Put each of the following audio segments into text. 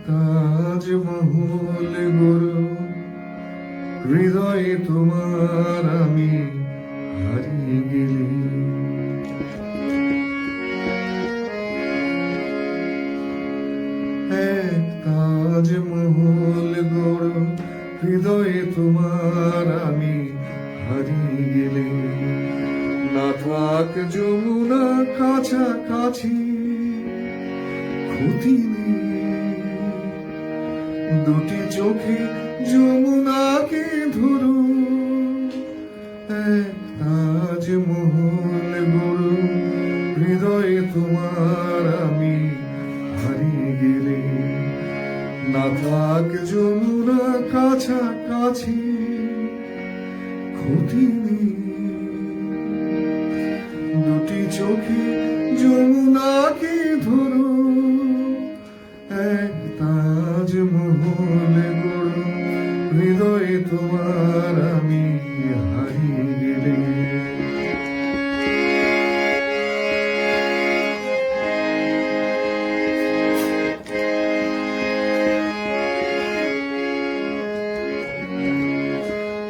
তাজমহল গড়ো হৃদয়ে তোমার আমি হারিয়ে গেলে। তাজমহল গড়ো হৃদয়ে তোমার আমি হারিয়ে গেলে। না থাক যমুনা কাছাকাছি ক্ষতি নেই, দুটি চোখে যমুনাকে ধরো। তাজমহল গড়ো হৃদয়ে তোমার আমি হারিয়ে গেলে। না থাক যমুনা কাছাকাছি ক্ষতি নেই, দুটি চোখে যমুনাকে ধরো। তাজমহল গড়ো হৃদয়ে তোমার আমি হারিয়ে গেলে।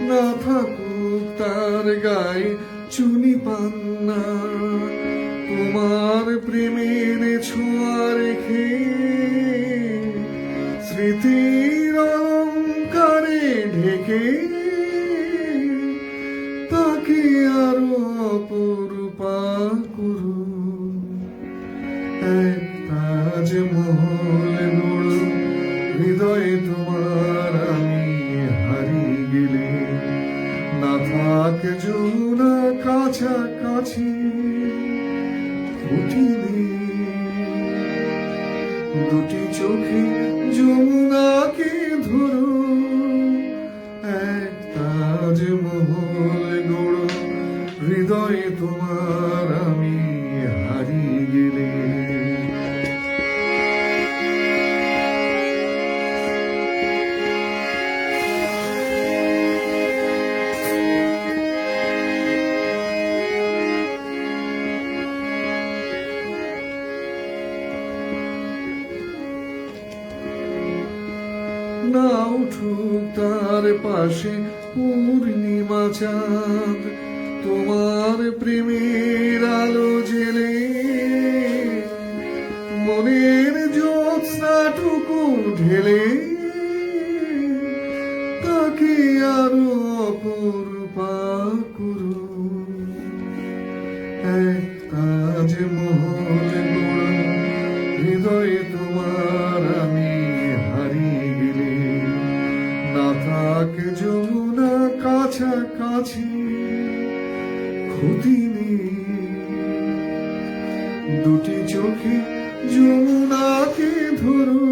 না থাকুক তার গায়ে চুনি পান্না, তোমার প্রেমের ছোঁয়া রেখে স্মৃতির অলঙ্কারে ঢেকে তাকে আরো অপরূপা করুন। তাজমহল গড়ো হৃদয়ে তোমার আমি হারিয়ে গেলে। না থাক যমুনা কাছাকাছি ক্ষতি নেই, দুটি চোখে যমুনাকে ধরো। তাজমহল গড়ো হৃদয়ে তোমার আমি হারিয়ে গেলে। না উঠুক তার পাশে পূর্ণিমা চাঁদ, তোমার প্রেমের আলো জেলে মনের জ্যোৎস্নাটুকু ঢেলে তাকে আরো অপরূপা করুন। তাজমহল গড়ো হৃদয়ে তোমার আমি হারিয়ে গেলে। না থাক যমুনা কাছাকাছি ক্ষতি নেই, দুটি চোখে যমুনাকে ধরো।